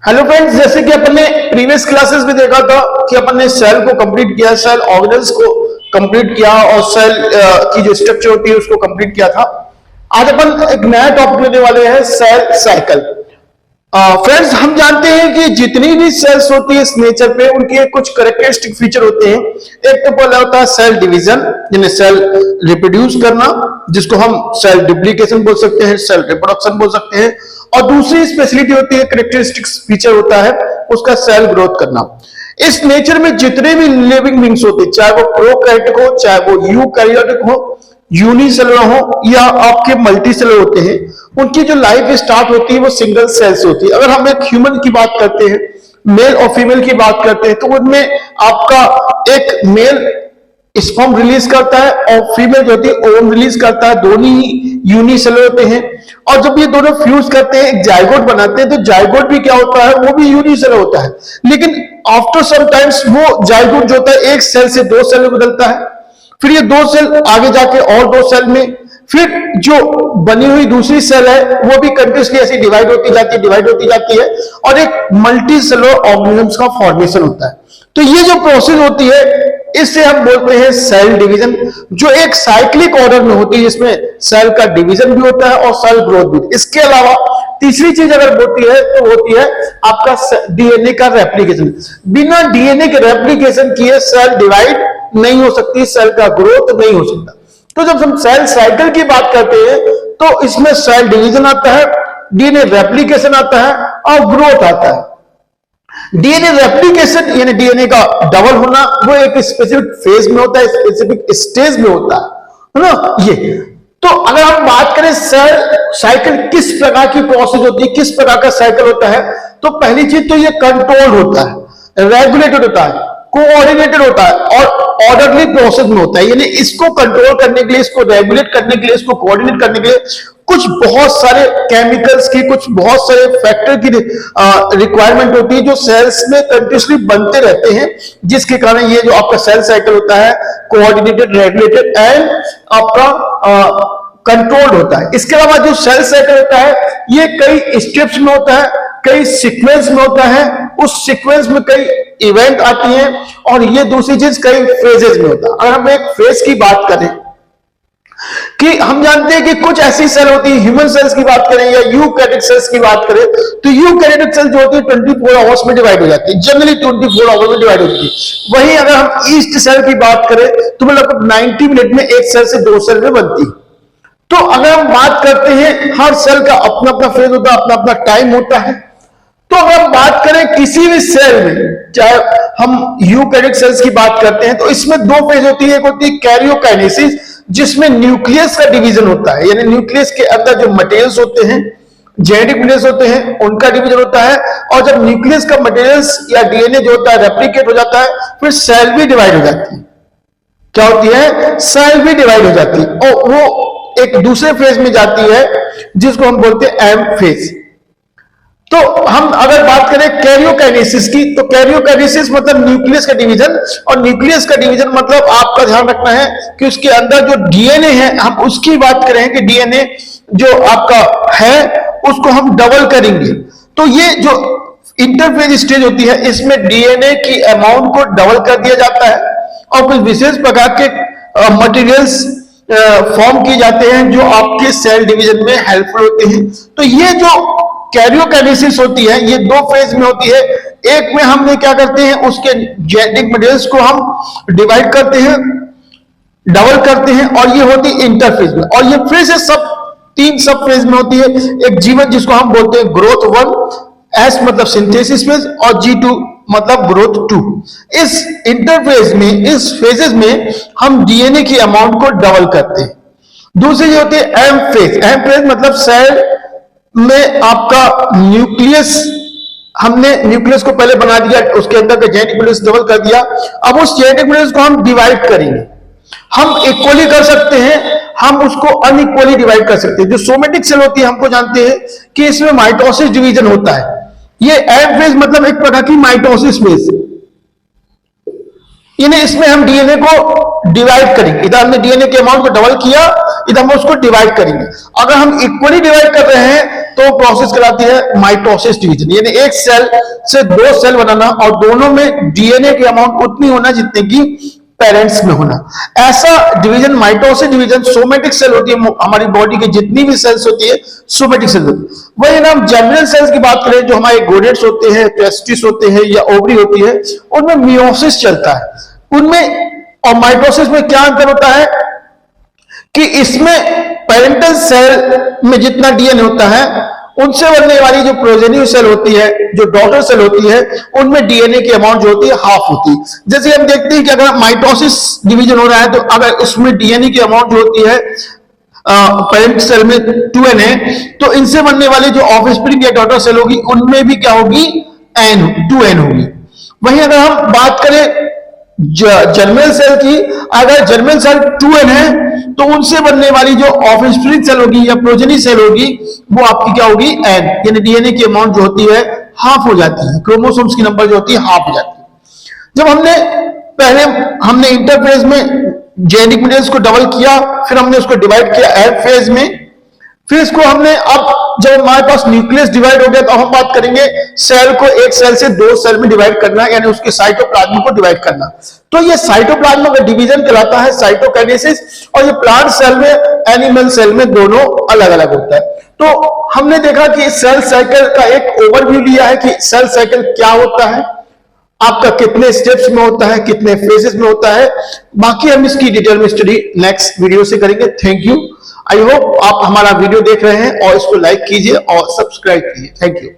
Hello friends, जैसे कि अपन ने प्रीवियस क्लासेस में देखा था कि अपन ने सेल को कंप्लीट किया, सेल ऑर्गेनेल्स को कंप्लीट किया और सेल की जो स्ट्रक्चर होती है उसको कंप्लीट किया था। आज अपन एक नया टॉपिक लेने वाले हैं, सेल साइकिल। फ्रेंड्स, हम जानते हैं कि जितनी भी सेल्स होती है इस नेचर पे उनके कुछ कैरेक्टरिस्टिक फीचर होते हैं। एक तो पहला होता है सेल डिवीजन, यानी सेल रिप्रोड्यूस करना, जिसको हम सेल डुप्लीकेशन बोल सकते हैं, सेल रिप्रोडक्शन बोल सकते हैं। और दूसरी स्पेशलिटी होती है, कैरेक्टरिस्टिक फीचर होता है उसका सेल ग्रोथ करना। इस नेचर में जितने भी लिविंग बींग्स होते हैं, चाहे वो प्रोकैरियोटिक हो, चाहे वो यूकैरियोटिक हो, यूनिसेलुलर हो या आपके मल्टी सेलुलर होते हैं, उनकी जो लाइफ स्टार्ट होती है वो सिंगल सेल से होती है। अगर हम एक ह्यूमन की बात करते हैं, मेल और फीमेल की बात करते हैं, तो उनमें आपका एक मेल स्पर्म रिलीज करता है और फीमेल जो होती है ओवम रिलीज करता है। दोनों ही यूनिसेलुलर होते हैं और जब ये दोनों फ्यूज करते हैं एक जाइगोट बनाते हैं, तो जाइगोट भी क्या होता है, वो भी यूनिसेलुलर होता है। लेकिन आफ्टर सम टाइम्स वो जाइगोट जो होता है एक सेल से दो सेल में बदलता है, फिर ये दो सेल आगे जाके और दो सेल में, फिर जो बनी हुई दूसरी सेल है वो भी कंटिन्यूअसली ऐसी डिवाइड होती जाती है और एक मल्टी सेलुलर ऑर्गेनिजम्स का फॉर्मेशन होता है। तो ये जो प्रोसेस होती है इससे हम बोलते हैं सेल डिवीजन, जो एक साइक्लिक ऑर्डर में होती है, जिसमें सेल का डिवीजन भी होता है और सेल ग्रोथ भी। इसके अलावा तीसरी चीज अगर होती है तो होती है आपका डीएनए का रेप्लिकेशन। बिना डीएनए के रेप्लिकेशन किए सेल डिवाइड नहीं हो सकती, सेल का ग्रोथ नहीं हो सकता। तो जब हम सेल साइकिल की बात करते हैं तो इसमें सेल डिवीजन आता है, डीएनए रेप्लिकेशन आता है और ग्रोथ आता है। डीएनए रेप्लिकेशन यानी डीएनए का डबल होना वो एक स्पेसिफिक फेज में होता है, स्पेसिफिक स्टेज में होता है ना। ये तो अगर हम बात करें सेल साइकिल किस प्रकार की प्रोसेस होती है, किस प्रकार का साइकिल होता है, तो पहली चीज तो ये कंट्रोल होता है, रेगुलेटेड होता है, कोऑर्डिनेटेड होता है और ऑर्डरली प्रोसेस में होता है। यानी इसको कंट्रोल करने के लिए, इसको रेगुलेट करने के लिए, इसको कोऑर्डिनेट करने के लिए कुछ बहुत सारे केमिकल्स की, कुछ बहुत सारे फैक्टर की रिक्वायरमेंट होती है जो सेल्स में कंटिन्यूअसली बनते रहते हैं, जिसके कारण ये जो आपका सेल साइकिल होता है कोऑर्डिनेटेड, रेगुलेटेड एंड आपका कंट्रोल्ड होता है। इसके अलावा जो सेल साइकिल होता है ये कई स्टेप्स में होता है, कई सीक्वेंस में होता है, उस सीक्वेंस में कई इवेंट आती हैं और ये दूसरी चीज कई फेजेस में होता है। अगर हम एक फेज की बात करें कि हम जानते हैं कि कुछ ऐसी सेल होती है, ह्यूमन सेल्स की बात करें या यूकैरियोटिक सेल्स की बात करें, तो यूकैरियोटिक सेल जो होती है 24 आवर्स में डिवाइड हो जाती है, जनरली 24 आवर्स में डिवाइड होती है। वहीं अगर हम ईस्ट सेल की बात करें तो लगभग 90 मिनट में एक सेल से दो सेल में बनती है। तो अगर हम बात करते हैं, हर सेल का अपना अपना फेज होता है, अपना अपना टाइम होता है। तो अगर हम बात करें किसी भी सेल में, चाहे हम यूकैरियोटिक सेल्स की बात करते हैं, तो इसमें दो फेज होती है। एक होती है कैरियोकाइनेसिस, जिसमें न्यूक्लियस का डिवीजन होता है, यानी न्यूक्लियस के अंदर जो मटेरियल्स होते हैं, जेनेटिक मटेरियल्स होते हैं, उनका डिवीजन होता है। और जब न्यूक्लियस का मटेरियल्स या डीएनए जो होता है रेप्लिकेट हो जाता है, फिर सेल भी डिवाइड हो जाती है। क्या होती है? सेल भी डिवाइड हो जाती है और वो एक दूसरे फेज में जाती है जिसको हम बोलते हैं एम फेज। तो हम अगर बात करें कैरियोकाइनेसिस की, तो कैरियोकाइनेसिस मतलब न्यूक्लियस का डिवीजन, और न्यूक्लियस का डिवीजन मतलब आपका ध्यान रखना है कि उसके अंदर जो डीएनए है, हम उसकी बात करें कि डीएनए जो आपका है उसको हम डबल करेंगे। तो ये जो इंटरफेज स्टेज होती है इसमें डीएनए की अमाउंट को डबल कर दिया जाता है और कुछ विशेष प्रकार के मटेरियल्स फॉर्म किए जाते हैं जो आपके सेल डिवीजन में हेल्पफुल होते हैं। तो ये जो कैरियोकाइनेसिस होती है ये दो फेज में होती है। एक में हम क्या करते हैं, उसके जेनेटिक मटेरियल्स को हम डिवाइड करते हैं, डबल करते हैं, और ये होती है इंटरफेज में। और ये फिर से सब तीन सब फेज में होती है। एक जीवन जिसको हम बोलते हैं ग्रोथ 1, एस मतलब सिंथेसिस फेज, और G2 मतलब ग्रोथ 2। इस इंटरफेज में, इस फेजेस में हम डीएनए की अमाउंट को डबल करते हैं। दूसरी होती है एम फेज। एम फेज मतलब सेल में आपका न्यूक्लियस, हमने न्यूक्लियस को पहले बना दिया, उसके अंदर का जेनेटिक मटेरियल्स डबल कर दिया। अब उस जेनेटिक मटेरियल्स को हम डिवाइड करेंगे। हम इक्वली कर सकते हैं, हम उसको अनइक्वली डिवाइड कर सकते हैं। जो सोमेटिक सेल होती है हमको जानते हैं कि इसमें माइटोसिस डिवीजन होता है। ये एम फेज मतलब एक प्रकार की माइटोसिस फेज, यानी इसमें हम डीएनए को डिवाइड करेंगे। इधर हमने डीएनए के अमाउंट को डबल किया, इधर हम उसको डिवाइड करेंगे। अगर हम इक्वली डिवाइड कर रहे हैं तो प्रोसेस कहलाती है माइटोसिस डिवीजन, यानी एक सेल से दो सेल बनाना और दोनों में डीएनए की अमाउंट उतनी होना जितने की पेरेंट्स में होना। ऐसा division mitosis division somatic cell होती है, हमारी बॉडी की जितनी भी सेल्स होती है सोमेटिक सेल होती है। वही ना हम जर्मिनल सेल्स की बात करें, जो हमारे गोनेट्स होते हैं, टेस्टिस होते हैं या ओवरी होती है, उनमें मियोसिस चलता है उनमें। और माइटोसिस में क्या अंतर होता है कि इसमें पेरेंटल सेल में जितना डीएनए होता है उनसे बनने वाली जो प्रोजेनिव सेल होती है, जो डॉटर सेल होती है, उनमें डीएनए की अमाउंट जो होती है हाफ होती है। जैसे हम देखते हैं कि अगर माइटोसिस डिवीजन हो रहा है तो अगर इसमें डीएनए की अमाउंट जो होती है पेरेंट सेल में 2n है, तो इनसे बनने वाली जो ऑफस्प्रिंग या डॉटर सेल होगी उनमें भी क्या होगी, n 2n होगी। वहीं अगर हम बात करें जर्मिनल सेल की, अगर जर्मिनल सेल 2n है तो उनसे बनने वाली जो ऑफस्प्रिंग सेल होगी या प्रोजेनी सेल होगी वो आपकी क्या होगी, n, यानी डीएनए की अमाउंट जो होती है हाफ हो जाती है, क्रोमोसोम्स की नंबर जो होती है हाफ हो जाती है। जब हमने इंटरफेज में जेनेटिक मटेरियल्स को डबल किया, फिर हमने उसको डिवाइड किया एफ फेज में, फिर इसको हमने अब जब हमारे पास न्यूक्लियस डिवाइड हो गया तो हम बात करेंगे सेल को एक सेल से दो सेल में डिवाइड करना, यानी उसके साइटोप्लाज्म को डिवाइड करना। तो ये साइटोप्लाज्म का डिवीजन कहलाता है साइटोकाइनेसिस, और ये प्लांट सेल में, एनिमल सेल में दोनों अलग अलग होता है। तो हमने देखा कि सेल साइकिल का एक ओवरव्यू लिया है कि सेल साइकिल क्या होता है, आपका कितने स्टेप्स में होता है, कितने फेजेस में होता है। बाकी हम इसकी डिटेल में स्टडी नेक्स्ट वीडियो से करेंगे। Thank you. आई होप आप हमारा वीडियो देख रहे हैं और इसको लाइक कीजिए और सब्सक्राइब कीजिए। Thank you.